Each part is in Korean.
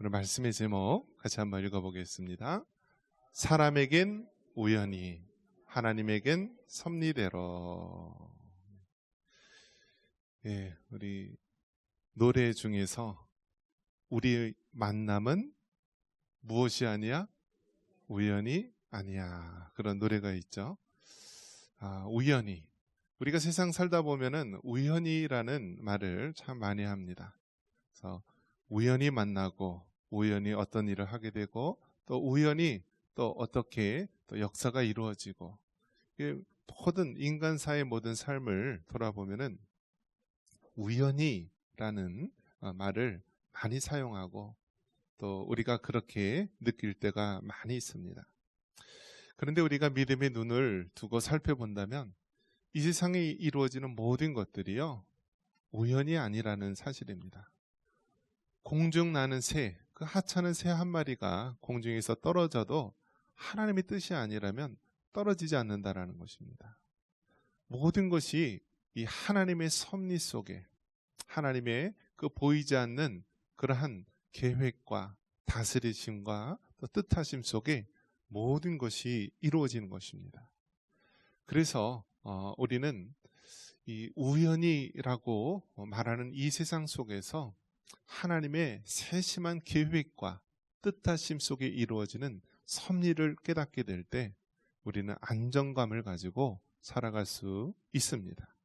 오늘 말씀의 제목 같이 한번 읽어보겠습니다. 사람에겐 우연히, 하나님에겐 섭리대로. 우리 노래 중에서 우리의 만남은 무엇이 아니야? 우연이 아니야. 그런 노래가 있죠. 우연히. 우리가 세상 살다 보면은 우연이라는 말을 참 많이 합니다. 그래서 우연히 만나고 우연히 어떤 일을 하게 되고 또 우연히 또 어떻게 또 역사가 이루어지고, 모든 인간사의 모든 삶을 돌아보면은 우연히라는 말을 많이 사용하고 또 우리가 그렇게 느낄 때가 많이 있습니다. 그런데 우리가 믿음의 눈을 두고 살펴본다면 이 세상에 이루어지는 모든 것들이요, 우연이 아니라는 사실입니다. 공중 나는 새, 그 하찮은 새 한 마리가 공중에서 떨어져도 하나님의 뜻이 아니라면 떨어지지 않는다라는 것입니다. 모든 것이 이 하나님의 섭리 속에, 하나님의 그 보이지 않는 그러한 계획과 다스리심과 또 뜻하심 속에 모든 것이 이루어지는 것입니다. 그래서 우리는 이 우연이라고 말하는 이 세상 속에서 하나님의 세심한 계획과 뜻하심 속에 이루어지는 섭리를 깨닫게 될 때 우리는 안정감을 가지고 살아갈 수 있습니다.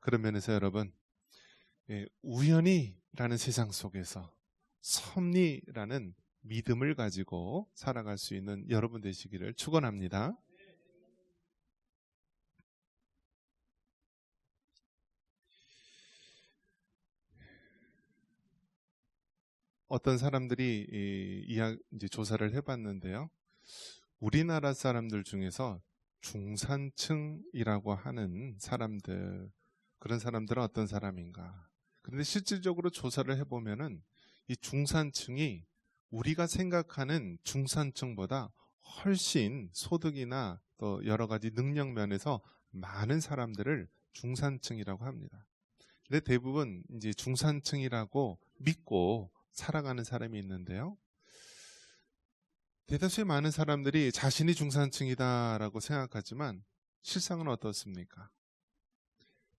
그런 면에서 여러분, 우연이라는 세상 속에서 섭리라는 믿음을 가지고 살아갈 수 있는 여러분 되시기를 축원합니다. 어떤 사람들이 이제 조사를 해봤는데요. 우리나라 사람들 중에서 중산층이라고 하는 사람들, 그런 사람들은 어떤 사람인가? 그런데 실질적으로 조사를 해보면은 이 중산층이 우리가 생각하는 중산층보다 훨씬 소득이나 또 여러 가지 능력 면에서 많은 사람들을 중산층이라고 합니다. 근데 대부분 이제 중산층이라고 믿고 살아가는 사람이 있는데요. 대다수의 많은 사람들이 자신이 중산층이다라고 생각하지만 실상은 어떻습니까?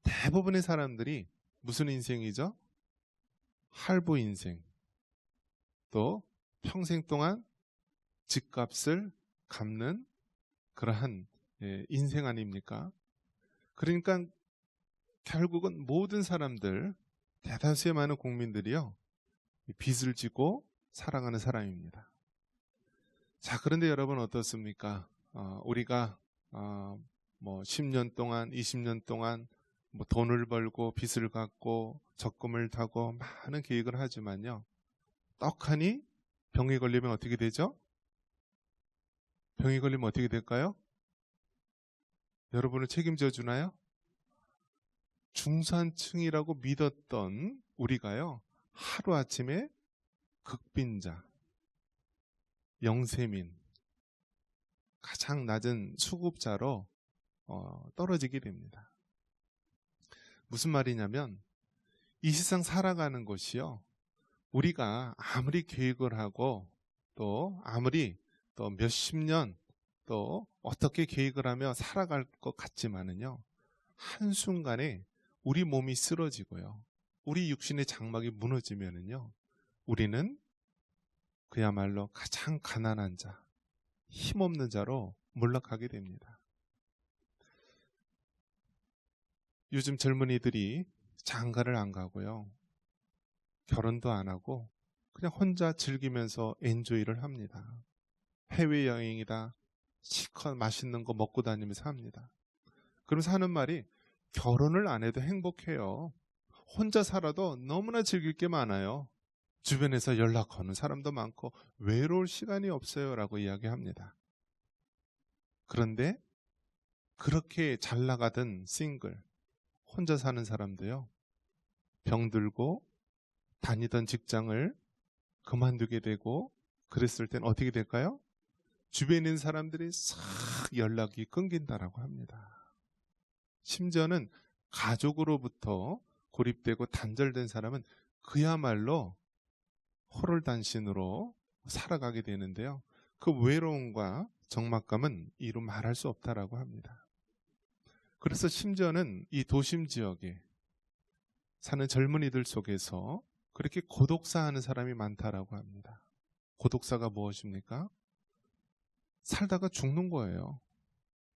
대부분의 사람들이 무슨 인생이죠? 할부 인생, 또 평생 동안 집값을 갚는 그러한 인생 아닙니까? 그러니까 결국은 모든 사람들, 대다수의 많은 국민들이요, 빚을 지고 살아가는 사람입니다. 자, 그런데 여러분 어떻습니까? 우리가 뭐 10년 동안, 20년 동안 뭐 돈을 벌고 빚을 갚고 적금을 타고 많은 계획을 하지만요, 떡하니 병에 걸리면 어떻게 되죠? 병에 걸리면 어떻게 될까요? 여러분을 책임져 주나요? 중산층이라고 믿었던 우리가요, 하루아침에 극빈자, 영세민, 가장 낮은 수급자로 떨어지게 됩니다. 무슨 말이냐면 이 세상 살아가는 것이요, 우리가 아무리 계획을 하고 또 아무리 또 몇십 년 또 어떻게 계획을 하며 살아갈 것 같지만은요, 한순간에 우리 몸이 쓰러지고요, 우리 육신의 장막이 무너지면은요, 우리는 그야말로 가장 가난한 자, 힘없는 자로 몰락하게 됩니다. 요즘 젊은이들이 장가를 안 가고요, 결혼도 안 하고 그냥 혼자 즐기면서 엔조이를 합니다. 해외여행이다, 실컷 맛있는 거 먹고 다니면서 합니다. 그러면서 하는 말이, 결혼을 안 해도 행복해요. 혼자 살아도 너무나 즐길 게 많아요. 주변에서 연락 거는 사람도 많고 외로울 시간이 없어요 라고 이야기합니다. 그런데 그렇게 잘 나가던 싱글, 혼자 사는 사람도요, 병들고 다니던 직장을 그만두게 되고 그랬을 땐 어떻게 될까요? 주변에 있는 사람들이 싹 연락이 끊긴다라고 합니다. 심지어는 가족으로부터 고립되고 단절된 사람은 그야말로 호롤단신으로 살아가게 되는데요. 그 외로움과 적막감은 이루 말할 수 없다라고 합니다. 그래서 심지어는 이 도심 지역에 사는 젊은이들 속에서 그렇게 고독사하는 사람이 많다라고 합니다. 고독사가 무엇입니까? 살다가 죽는 거예요.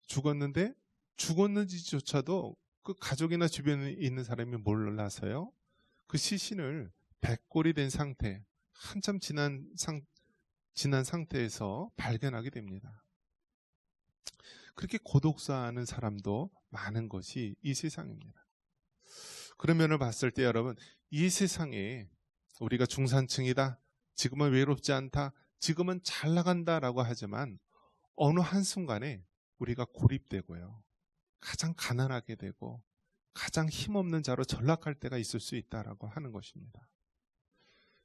죽었는데 죽었는지조차도 그 가족이나 주변에 있는 사람이 몰라서요. 그 시신을 백골이 된 상태, 한참 지난 상태에서 발견하게 됩니다. 그렇게 고독사하는 사람도 많은 것이 이 세상입니다. 그런 면을 봤을 때 여러분, 이 세상에 우리가 중산층이다, 지금은 외롭지 않다, 지금은 잘 나간다라고 하지만 어느 한순간에 우리가 고립되고요, 가장 가난하게 되고 가장 힘없는 자로 전락할 때가 있을 수 있다라고 하는 것입니다.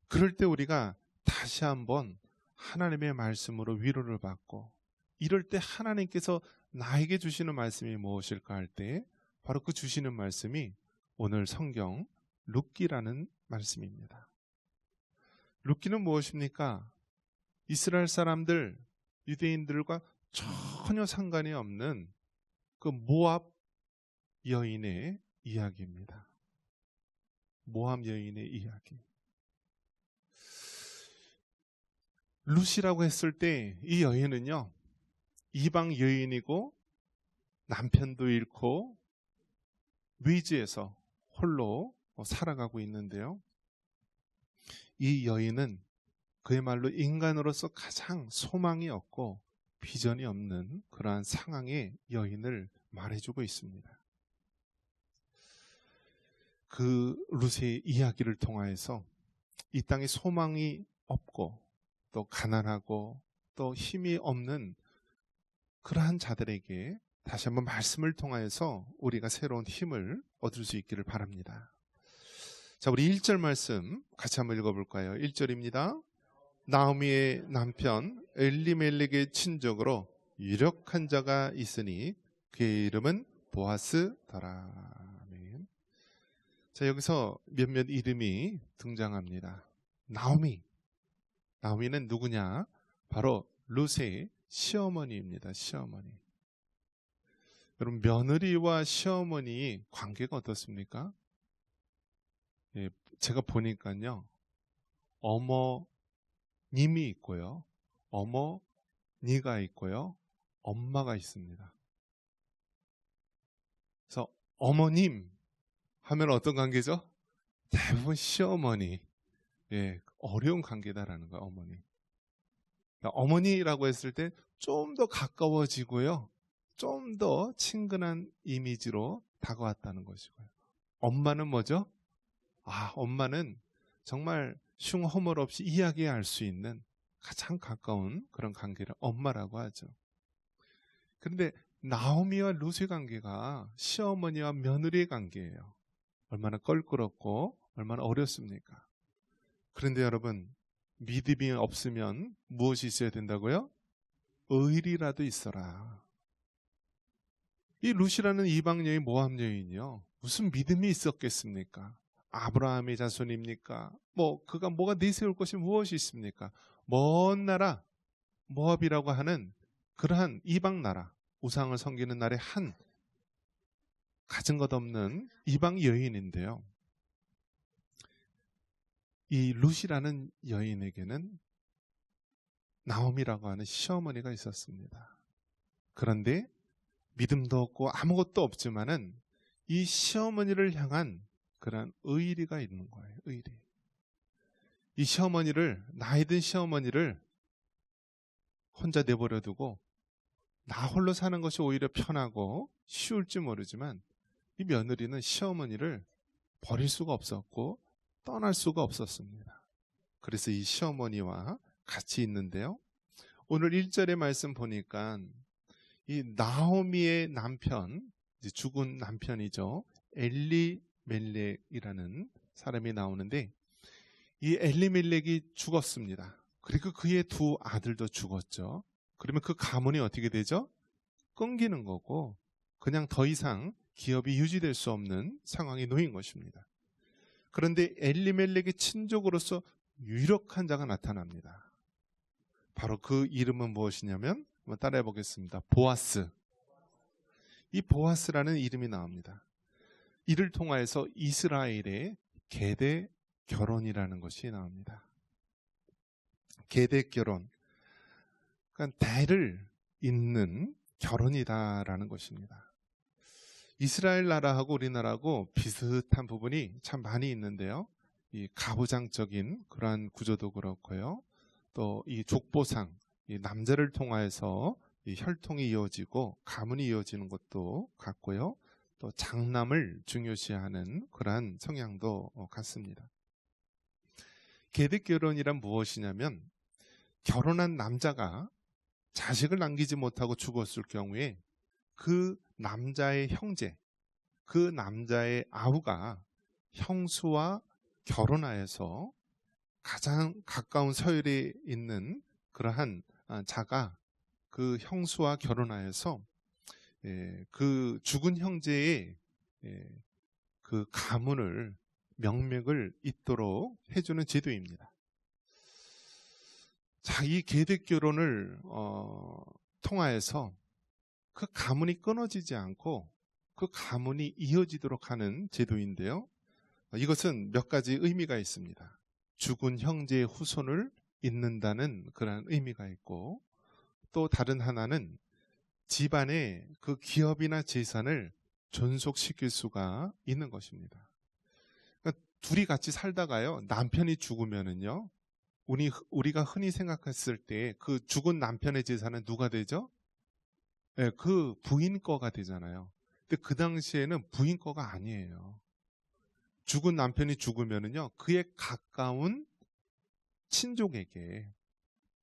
그럴 때 우리가 다시 한번 하나님의 말씀으로 위로를 받고, 이럴 때 하나님께서 나에게 주시는 말씀이 무엇일까 할 때 바로 그 주시는 말씀이 오늘 성경 룻기라는 말씀입니다. 룻기는 무엇입니까? 이스라엘 사람들, 유대인들과 전혀 상관이 없는 그 모압 여인의 이야기입니다. 모압 여인의 이야기. 룻이라고 했을 때 이 여인은요, 이방 여인이고 남편도 잃고 외지에서 홀로 살아가고 있는데요. 이 여인은 그야말로 인간으로서 가장 소망이 없고 비전이 없는 그러한 상황의 여인을 말해주고 있습니다. 그 룻의 이야기를 통하여서 이 땅에 소망이 없고 또 가난하고 또 힘이 없는 그러한 자들에게 다시 한번 말씀을 통하여서 우리가 새로운 힘을 얻을 수 있기를 바랍니다. 자, 우리 1절 말씀 같이 한번 읽어볼까요? 1절입니다. 나오미의 남편 엘리멜렉의 친족으로 유력한 자가 있으니 그의 이름은 보아스더라. 아멘. 자, 여기서 몇몇 이름이 등장합니다. 나오미는 누구냐? 바로 룻의 시어머니입니다. 시어머니. 여러분, 며느리와 시어머니 관계가 어떻습니까? 예, 제가 보니까요, 어머님이 있고요, 어머니가 있고요, 엄마가 있습니다. 그래서 어머님 하면 어떤 관계죠? 대부분 시어머니. 예, 어려운 관계다라는 거예요, 어머니. 어머니라고 했을 때 좀 더 가까워지고요, 좀 더 친근한 이미지로 다가왔다는 것이고요. 엄마는 뭐죠? 엄마는 정말 흉허물 없이 이야기할 수 있는 가장 가까운 그런 관계를 엄마라고 하죠. 그런데 나오미와 룻의 관계가 시어머니와 며느리의 관계예요. 얼마나 껄끄럽고 얼마나 어렵습니까? 그런데 여러분, 믿음이 없으면 무엇이 있어야 된다고요? 의리라도 있어라. 이 룻이라는 이방 여인, 모압 여인이요, 무슨 믿음이 있었겠습니까? 아브라함의 자손입니까? 그가 뭐가 내세울 것이 무엇이 있습니까? 먼 나라 모압이라고 하는 그러한 이방 나라, 우상을 섬기는 나라의 한 가진 것 없는 이방 여인인데요, 이 룻이라는 여인에게는 나오미라고 하는 시어머니가 있었습니다. 그런데 믿음도 없고 아무것도 없지만은 이 시어머니를 향한 그런 의리가 있는 거예요. 의리. 이 시어머니를, 나이 든 시어머니를 혼자 내버려 두고 나 홀로 사는 것이 오히려 편하고 쉬울지 모르지만, 이 며느리는 시어머니를 버릴 수가 없었고 떠날 수가 없었습니다. 그래서 이 시어머니와 같이 있는데요, 오늘 1절의 말씀 보니까 이 나오미의 남편, 죽은 남편이죠, 엘리멜렉이라는 사람이 나오는데, 이 엘리멜렉이 죽었습니다. 그리고 그의 두 아들도 죽었죠. 그러면 그 가문이 어떻게 되죠? 끊기는 거고 그냥 더 이상 기업이 유지될 수 없는 상황에 놓인 것입니다. 그런데 엘리멜렉의 친족으로서 유력한 자가 나타납니다. 바로 그 이름은 무엇이냐면 한번 따라해 보겠습니다. 보아스. 이 보아스라는 이름이 나옵니다. 이를 통하여서 이스라엘의 계대 결혼이라는 것이 나옵니다. 계대 결혼. 그러니까 대를 잇는 결혼이다라는 것입니다. 이스라엘 나라하고 우리나라하고 비슷한 부분이 참 많이 있는데요. 이 가부장적인 그러한 구조도 그렇고요. 또 이 족보상, 이 남자를 통하여서 이 혈통이 이어지고 가문이 이어지는 것도 같고요. 또 장남을 중요시하는 그러한 성향도 같습니다. 계득결혼이란 무엇이냐면 결혼한 남자가 자식을 남기지 못하고 죽었을 경우에 그 남자의 형제, 그 남자의 아우가 형수와 결혼하여서 가장 가까운 서열에 있는 그러한 자가 그 형수와 결혼하여서 그 죽은 형제의 그 가문을 명맥을 잇도록 해주는 제도입니다. 자, 이 계득 결혼을 통하여서 그 가문이 끊어지지 않고 그 가문이 이어지도록 하는 제도인데요. 이것은 몇 가지 의미가 있습니다. 죽은 형제의 후손을 잇는다는 그런 의미가 있고, 또 다른 하나는 집안의 그 기업이나 재산을 존속시킬 수가 있는 것입니다. 그러니까 둘이 같이 살다가요, 남편이 죽으면은요, 우리가 흔히 생각했을 때 그 죽은 남편의 재산은 누가 되죠? 네, 그 부인 거가 되잖아요. 근데 그 당시에는 부인 거가 아니에요. 죽은 남편이 죽으면은요, 그의 가까운 친족에게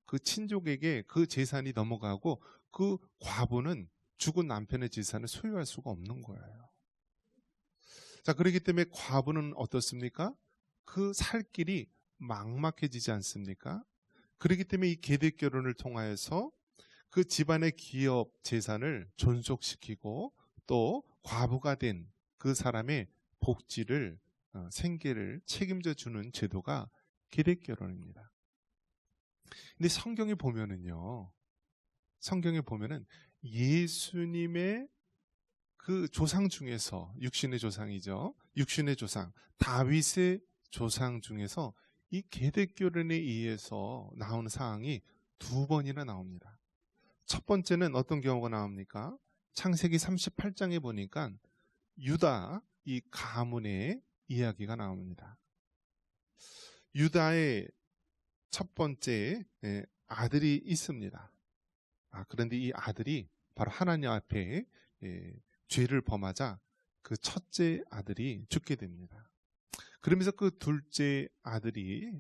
그 재산이 넘어가고 그 과부는 죽은 남편의 재산을 소유할 수가 없는 거예요. 자, 그렇기 때문에 과부는 어떻습니까? 그 살 길이 막막해지지 않습니까? 그렇기 때문에 이 계득 결혼을 통하여서 그 집안의 기업 재산을 존속시키고 또 과부가 된 그 사람의 복지를 생계를 책임져 주는 제도가 계득 결혼입니다. 근데 성경에 보면은요, 성경에 보면은 예수님의 그 조상 중에서, 육신의 조상이죠, 육신의 조상 다윗의 조상 중에서 이 계득 결혼에 의해서 나오는 사항이 2번이나 나옵니다. 첫 번째는 어떤 경우가 나옵니까? 창세기 38장에 보니까 유다 이 가문의 이야기가 나옵니다. 유다의 첫 번째 아들이 있습니다. 그런데 이 아들이 바로 하나님 앞에 죄를 범하자 그 첫째 아들이 죽게 됩니다. 그러면서 그 둘째 아들이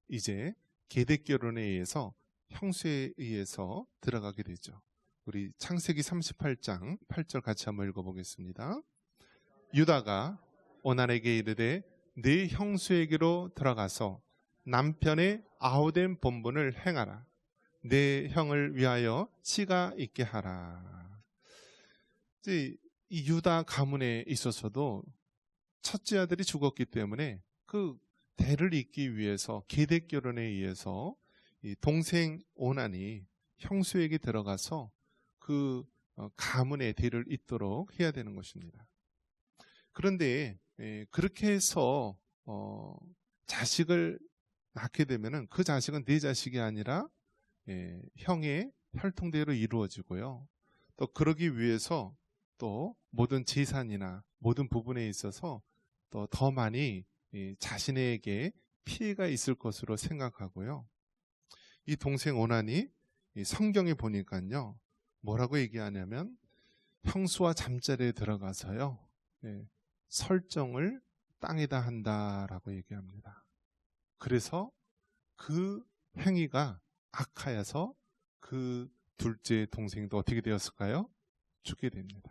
이제 계득 결혼에 의해서 형수에 의해서 들어가게 되죠. 우리 창세기 38장 8절 같이 한번 읽어보겠습니다. 유다가 오난에게 이르되 네 형수에게로 들어가서 남편의 아우된 본분을 행하라. 내 형을 위하여 씨가 있게 하라. 이제 이 유다 가문에 있어서도 첫째 아들이 죽었기 때문에 그 대를 잇기 위해서 계득 결혼에 의해서 이 동생 오난이 형수에게 들어가서 그 가문의 대를 잇도록 해야 되는 것입니다. 그런데 그렇게 해서 자식을 낳게 되면은 그 자식은 내 자식이 아니라 형의 혈통대로 이루어지고요. 또 그러기 위해서 또 모든 재산이나 모든 부분에 있어서 또 더 많이 자신에게 피해가 있을 것으로 생각하고요. 이 동생 오난이 성경에 보니까요, 뭐라고 얘기하냐면 형수와 잠자리에 들어가서요, 설정을 땅에다 한다라고 얘기합니다. 그래서 그 행위가 악하여서 그 둘째 동생도 어떻게 되었을까요? 죽게 됩니다.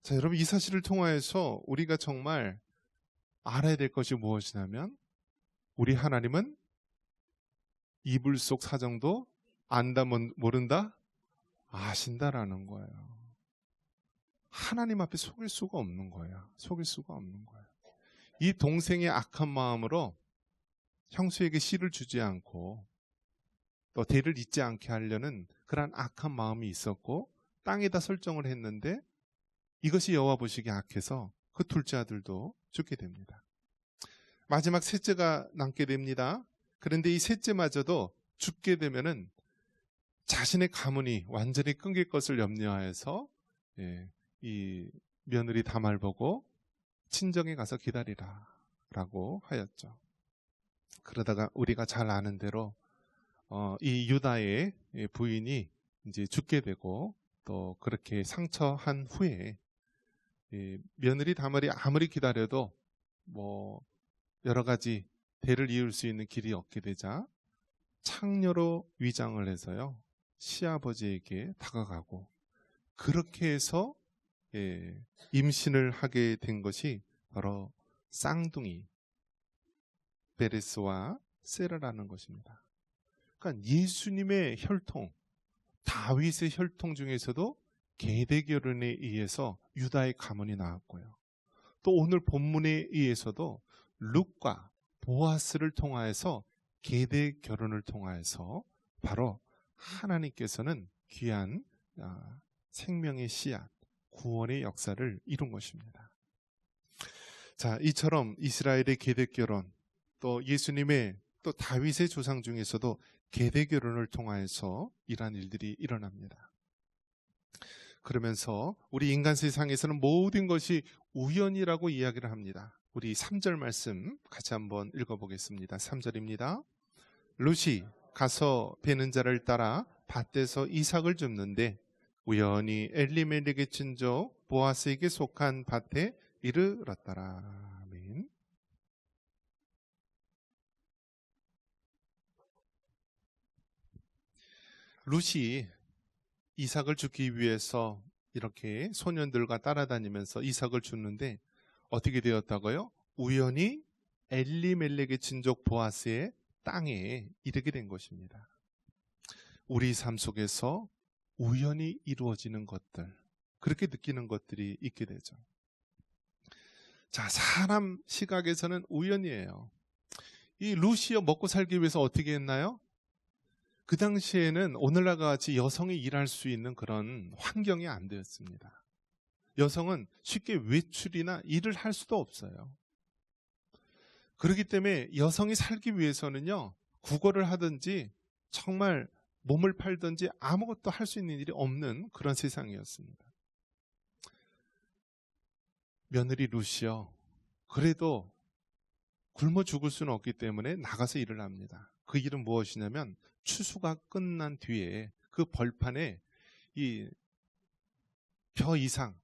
자, 여러분, 이 사실을 통하여서 우리가 정말 알아야 될 것이 무엇이냐면 우리 하나님은 이불 속 사정도 안다 모른다 아신다라는 거예요. 하나님 앞에 속일 수가 없는 거예요. 속일 수가 없는 거예요. 이 동생의 악한 마음으로 형수에게 씨를 주지 않고 또 대를 잇지 않게 하려는 그러한 악한 마음이 있었고 땅에다 설정을 했는데 이것이 여호와 보시기에 악해서 그 둘째 아들도 죽게 됩니다. 마지막 셋째가 남게 됩니다. 그런데 이 셋째마저도 죽게 되면은 자신의 가문이 완전히 끊길 것을 염려하여서 이 며느리 다말 보고 친정에 가서 기다리라 라고 하였죠. 그러다가 우리가 잘 아는 대로 이 유다의 부인이 이제 죽게 되고 또 그렇게 상처한 후에 며느리 다말이 아무리 기다려도 뭐 여러 가지 대를 이을 수 있는 길이 없게 되자 창녀로 위장을 해서요 시아버지에게 다가가고 그렇게 해서 임신을 하게 된 것이 바로 쌍둥이 베레스와 세라라는 것입니다. 그러니까 예수님의 혈통, 다윗의 혈통 중에서도 계대 결혼에 의해서 유다의 가문이 나왔고요. 또 오늘 본문에 의해서도 룻과 보아스를 통하여서 계대 결혼을 통하여서 바로 하나님께서는 귀한 생명의 씨앗, 구원의 역사를 이룬 것입니다. 자, 이처럼 이스라엘의 계대 결혼, 또 예수님의 또 다윗의 조상 중에서도 계대 결혼을 통하여서 이러한 일들이 일어납니다. 그러면서 우리 인간 세상에서는 모든 것이 우연이라고 이야기를 합니다. 우리 3절 말씀 같이 한번 읽어보겠습니다. 3절입니다. 룻이 가서 베는 자를 따라 밭에서 이삭을 줍는데 우연히 엘리멜렉의 친족 보아스에게 속한 밭에 이르렀더라. 아멘. 룻이 이삭을 주기 위해서 이렇게 소년들과 따라다니면서 이삭을 줬는데 어떻게 되었다고요? 우연히 엘리멜렉의 친족 보아스의 땅에 이르게 된 것입니다. 우리 삶 속에서 우연히 이루어지는 것들, 그렇게 느끼는 것들이 있게 되죠. 자, 사람 시각에서는 우연이에요. 이 룻이 먹고 살기 위해서 어떻게 했나요? 그 당시에는 오늘날과 같이 여성이 일할 수 있는 그런 환경이 안 되었습니다. 여성은 쉽게 외출이나 일을 할 수도 없어요. 그렇기 때문에 여성이 살기 위해서는요, 국어를 하든지 정말 몸을 팔든지 아무것도 할 수 있는 일이 없는 그런 세상이었습니다. 며느리 룻이요, 그래도 굶어 죽을 수는 없기 때문에 나가서 일을 합니다. 그 일은 무엇이냐면 추수가 끝난 뒤에 그 벌판에 이 벼 이상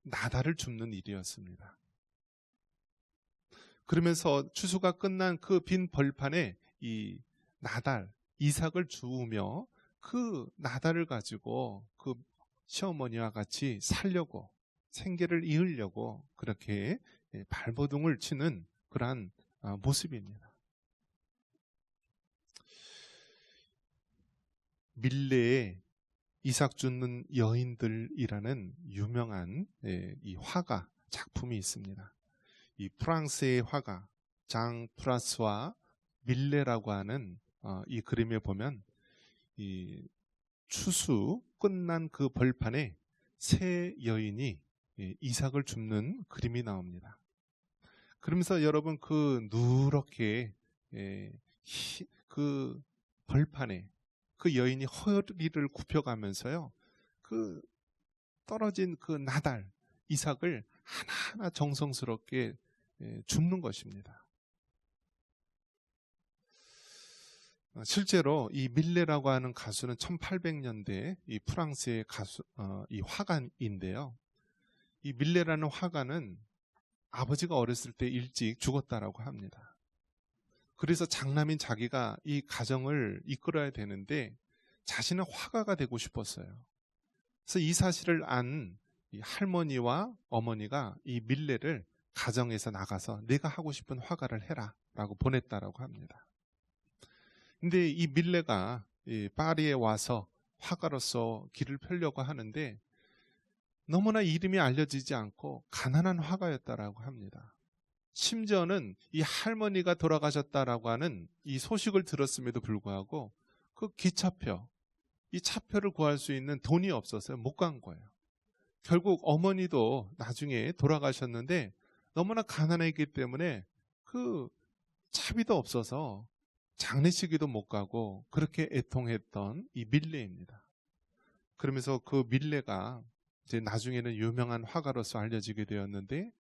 나달을 줍는 일이었습니다. 그러면서 추수가 끝난 그 빈 벌판에 이 나달, 이삭을 주우며 그 나달을 가지고 그 시어머니와 같이 살려고, 생계를 이으려고 그렇게 발버둥을 치는 그러한 모습입니다. 밀레의 이삭 줍는 여인들이라는 유명한 이 화가 작품이 있습니다. 이 프랑스의 화가 장 프라스와 밀레라고 하는 이 그림에 보면 이 추수 끝난 그 벌판에 세 여인이 이삭을 줍는 그림이 나옵니다. 그러면서 여러분 그 누렇게 그 벌판에 그 여인이 허리를 굽혀가면서요, 그 떨어진 그 나달 이삭을 하나하나 정성스럽게 줍는 것입니다. 실제로 이 밀레라고 하는 가수는 1800년대 이 프랑스의 가수, 이 화가인데요. 이 밀레라는 화가는 아버지가 어렸을 때 일찍 죽었다라고 합니다. 그래서 장남인 자기가 이 가정을 이끌어야 되는데 자신은 화가가 되고 싶었어요. 그래서 이 사실을 안 이 할머니와 어머니가 이 밀레를 가정에서 나가서 내가 하고 싶은 화가를 해라 라고 보냈다라고 합니다. 근데 이 밀레가 파리에 와서 화가로서 길을 펴려고 하는데 너무나 이름이 알려지지 않고 가난한 화가였다라고 합니다. 심지어는 이 할머니가 돌아가셨다라고 하는 이 소식을 들었음에도 불구하고 그 기차표, 이 차표를 구할 수 있는 돈이 없어서 못 간 거예요. 결국 어머니도 나중에 돌아가셨는데 너무나 가난했기 때문에 그 차비도 없어서 장례식에도 못 가고 그렇게 애통했던 이 밀레입니다. 그러면서 그 밀레가 이제 나중에는 유명한 화가로서 알려지게 되었는데,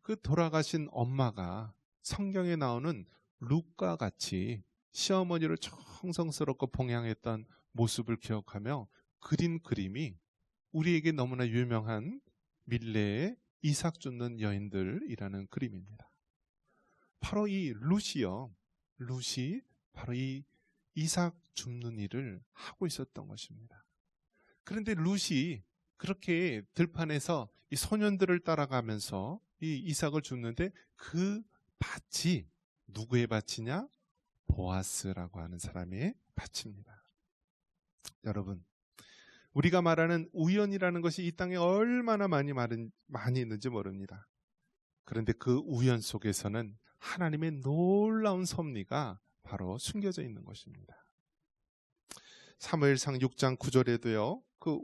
그 돌아가신 엄마가 성경에 나오는 룻과 같이 시어머니를 정성스럽고 봉양했던 모습을 기억하며 그린 그림이 우리에게 너무나 유명한 밀레의 이삭 줍는 여인들이라는 그림입니다. 바로 이 룻이요, 룻이 바로 이 이삭 줍는 일을 하고 있었던 것입니다. 그런데 룻이 그렇게 들판에서 이 소년들을 따라가면서 이 이삭을 줍는데 그 밭이 누구의 밭이냐? 보아스라고 하는 사람의 밭입니다. 여러분, 우리가 말하는 우연이라는 것이 이 땅에 얼마나 많이 있는지 모릅니다. 그런데 그 우연 속에서는 하나님의 놀라운 섭리가 바로 숨겨져 있는 것입니다. 사무엘상 6장 9절에도요, 그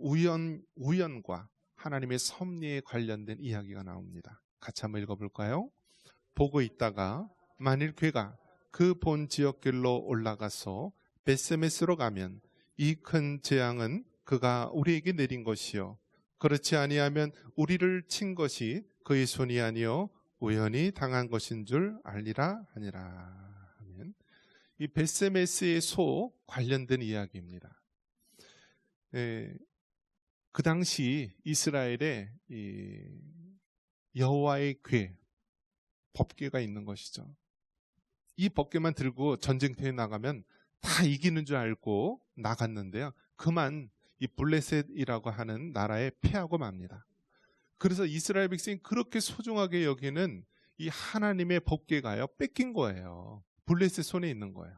우연과 하나님의 섭리에 관련된 이야기가 나옵니다. 같이 한번 읽어볼까요? 보고 있다가 만일 괴가 그 본 지역길로 올라가서 벳세메스로 가면 이 큰 재앙은 그가 우리에게 내린 것이요, 그렇지 아니하면 우리를 친 것이 그의 손이 아니요 우연히 당한 것인 줄 알리라 하니라. 이 벳세메스의 소 관련된 이야기입니다. 그 당시 이스라엘에 이 여호와의 궤, 법궤가 있는 것이죠. 이 법궤만 들고 전쟁터에 나가면 다 이기는 줄 알고 나갔는데요, 그만 이 블레셋이라고 하는 나라에 패하고 맙니다. 그래서 이스라엘 백성이 그렇게 소중하게 여기는 이 하나님의 법궤가요 뺏긴 거예요. 블레셋 손에 있는 거예요.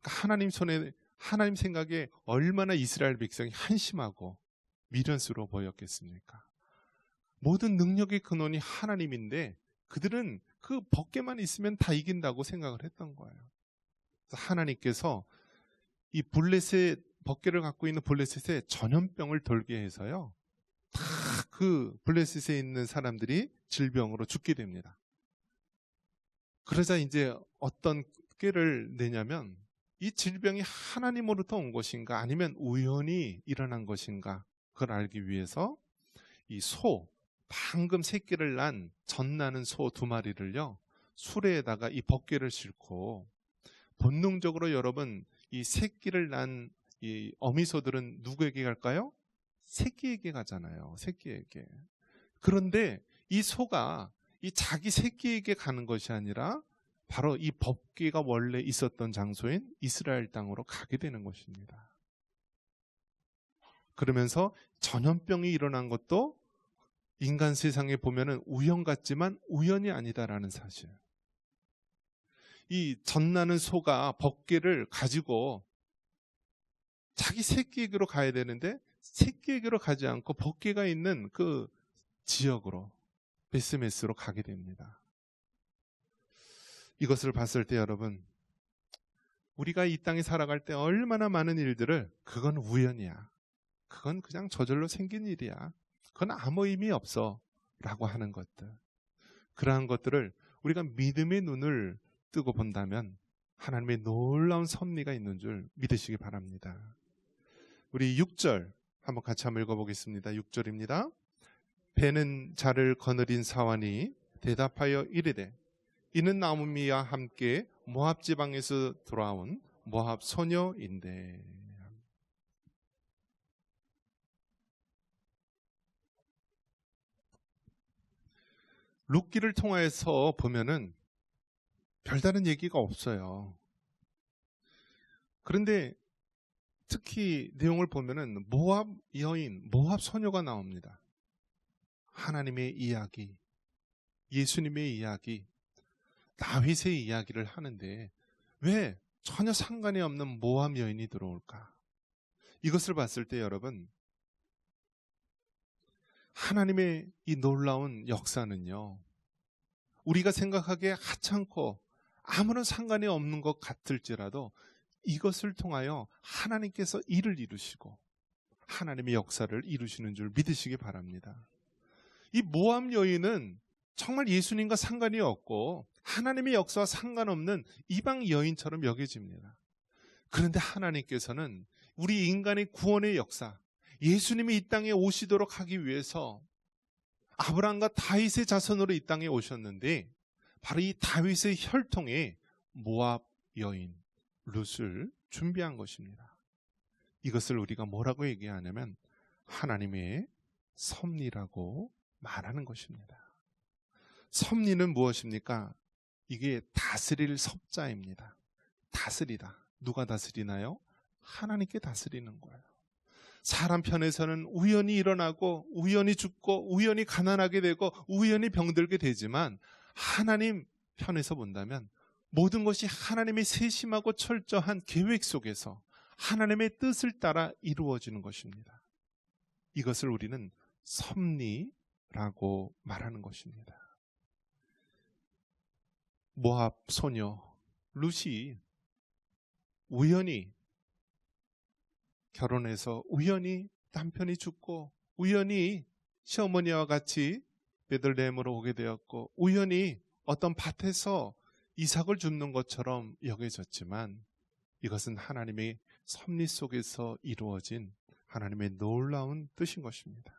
그러니까 하나님 생각에 얼마나 이스라엘 백성이 한심하고 미련스러워 보였겠습니까? 모든 능력의 근원이 하나님인데 그들은 그 법궤만 있으면 다 이긴다고 생각을 했던 거예요. 그래서 하나님께서 이 블레셋 법궤를 갖고 있는 블레셋에 전염병을 돌게 해서요, 다 그 블레셋에 있는 사람들이 질병으로 죽게 됩니다. 그러자 이제 어떤 꾀를 내냐면, 이 질병이 하나님으로부터 온 것인가 아니면 우연히 일어난 것인가, 그걸 알기 위해서 이 방금 새끼를 난 젖나는 소 2마리를요 수레에다가 이 법궤를 싣고, 본능적으로 여러분 이 새끼를 난 이 어미소들은 누구에게 갈까요? 새끼에게 가잖아요. 새끼에게. 그런데 이 소가 이 자기 새끼에게 가는 것이 아니라 바로 이 법궤가 원래 있었던 장소인 이스라엘 땅으로 가게 되는 것입니다. 그러면서 전염병이 일어난 것도 인간 세상에 보면은 우연 같지만 우연이 아니다라는 사실. 이 젖나는 소가 법궤를 가지고 자기 새끼에게로 가야 되는데 새끼에게로 가지 않고 법궤가 있는 그 지역으로 벳세메스로 가게 됩니다. 이것을 봤을 때 여러분, 우리가 이 땅에 살아갈 때 얼마나 많은 일들을 그건 우연이야, 그건 그냥 저절로 생긴 일이야, 그건 아무 의미 없어 라고 하는 것들, 그러한 것들을 우리가 믿음의 눈을 뜨고 본다면 하나님의 놀라운 섭리가 있는 줄 믿으시기 바랍니다. 우리 6절 한번 같이 한번 읽어보겠습니다. 6절입니다. 배는 자를 거느린 사환이 대답하여 이르되 이는 나오미와 함께 모압 지방에서 돌아온 모압 소녀인데. 룻기를 통해서 보면은 별다른 얘기가 없어요. 그런데 특히 내용을 보면은 모압 여인, 모압 소녀가 나옵니다. 하나님의 이야기, 예수님의 이야기, 다윗의 이야기를 하는데 왜 전혀 상관이 없는 모압 여인이 들어올까? 이것을 봤을 때 여러분, 하나님의 이 놀라운 역사는요, 우리가 생각하기에 하찮고 아무런 상관이 없는 것 같을지라도 이것을 통하여 하나님께서 일을 이루시고 하나님의 역사를 이루시는 줄 믿으시기 바랍니다. 이 모압 여인은 정말 예수님과 상관이 없고 하나님의 역사와 상관없는 이방 여인처럼 여겨집니다. 그런데 하나님께서는 우리 인간의 구원의 역사, 예수님이 이 땅에 오시도록 하기 위해서 아브라함과 다윗의 자손으로 이 땅에 오셨는데 바로 이 다윗의 혈통에 모압 여인 룻을 준비한 것입니다. 이것을 우리가 뭐라고 얘기하냐면 하나님의 섭리라고 말하는 것입니다. 섭리는 무엇입니까? 이게 다스릴 섭자입니다. 다스리다. 누가 다스리나요? 하나님께 다스리는 거예요. 사람 편에서는 우연히 일어나고 우연히 죽고 우연히 가난하게 되고 우연히 병들게 되지만 하나님 편에서 본다면 모든 것이 하나님의 세심하고 철저한 계획 속에서 하나님의 뜻을 따라 이루어지는 것입니다. 이것을 우리는 섭리라고 말하는 것입니다. 모압 소녀 룻이 우연히 결혼해서 우연히 남편이 죽고 우연히 시어머니와 같이 베들레헴으로 오게 되었고 우연히 어떤 밭에서 이삭을 줍는 것처럼 여겨졌지만 이것은 하나님의 섭리 속에서 이루어진 하나님의 놀라운 뜻인 것입니다.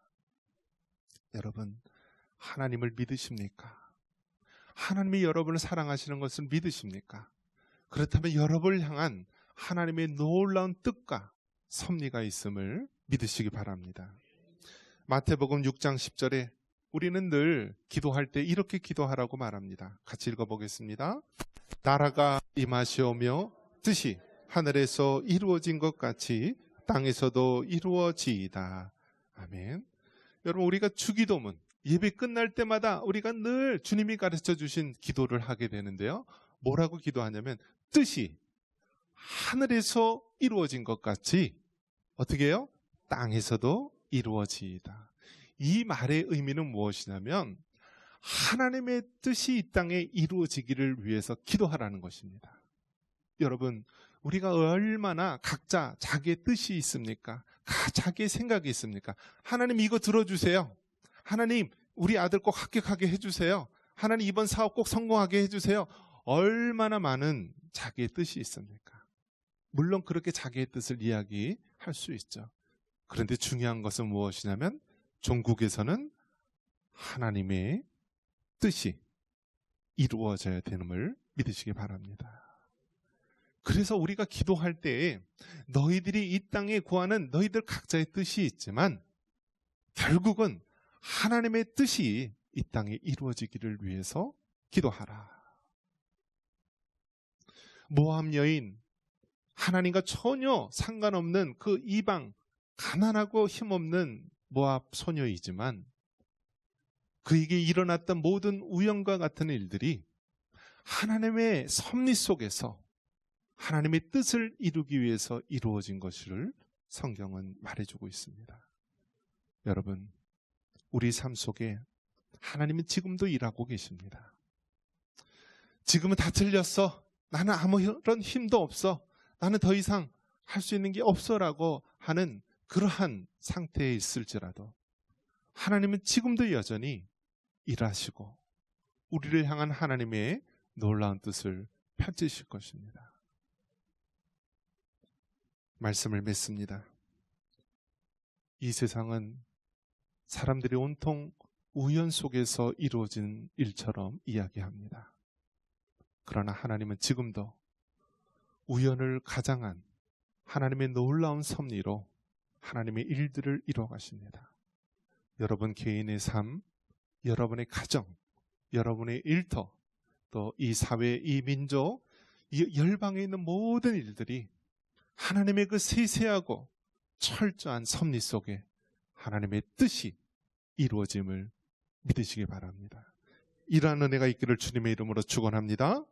여러분, 하나님을 믿으십니까? 하나님이 여러분을 사랑하시는 것을 믿으십니까? 그렇다면 여러분을 향한 하나님의 놀라운 뜻과 섭리가 있음을 믿으시기 바랍니다. 마태복음 6장 10절에 우리는 늘 기도할 때 이렇게 기도하라고 말합니다. 같이 읽어보겠습니다. 나라가 임하시오며 뜻이 하늘에서 이루어진 것 같이 땅에서도 이루어지이다. 아멘. 여러분, 우리가 주기도문 예배 끝날 때마다 우리가 늘 주님이 가르쳐 주신 기도를 하게 되는데요. 뭐라고 기도하냐면 뜻이 하늘에서 이루어진 것 같이 어떻게 해요? 땅에서도 이루어지이다. 이 말의 의미는 무엇이냐면 하나님의 뜻이 이 땅에 이루어지기를 위해서 기도하라는 것입니다. 여러분, 우리가 얼마나 각자 자기의 뜻이 있습니까? 자기의 생각이 있습니까? 하나님 이거 들어주세요. 하나님 우리 아들 꼭 합격하게 해주세요. 하나님 이번 사업 꼭 성공하게 해주세요. 얼마나 많은 자기의 뜻이 있습니까? 물론 그렇게 자기의 뜻을 이야기할 수 있죠. 그런데 중요한 것은 무엇이냐면 종국에서는 하나님의 뜻이 이루어져야 되는을 믿으시기 바랍니다. 그래서 우리가 기도할 때에 너희들이 이 땅에 구하는 너희들 각자의 뜻이 있지만 결국은 하나님의 뜻이 이 땅에 이루어지기를 위해서 기도하라. 모압 여인, 하나님과 전혀 상관없는 그 이방 가난하고 힘없는 모압 소녀이지만 그에게 일어났던 모든 우연과 같은 일들이 하나님의 섭리 속에서 하나님의 뜻을 이루기 위해서 이루어진 것을 성경은 말해주고 있습니다. 여러분, 우리 삶 속에 하나님은 지금도 일하고 계십니다. 지금은 다 틀렸어. 나는 아무런 힘도 없어. 나는 더 이상 할 수 있는 게 없어라고 하는 그러한 상태에 있을지라도 하나님은 지금도 여전히 일하시고 우리를 향한 하나님의 놀라운 뜻을 펼치실 것입니다. 말씀을 맺습니다. 이 세상은 사람들이 온통 우연 속에서 이루어진 일처럼 이야기합니다. 그러나 하나님은 지금도 우연을 가장한 하나님의 놀라운 섭리로 하나님의 일들을 이루어 가십니다. 여러분 개인의 삶, 여러분의 가정, 여러분의 일터, 또 이 사회, 이 민족, 이 열방에 있는 모든 일들이 하나님의 그 세세하고 철저한 섭리 속에 하나님의 뜻이 이루어짐을 믿으시기 바랍니다. 이러한 은혜가 있기를 주님의 이름으로 축원합니다.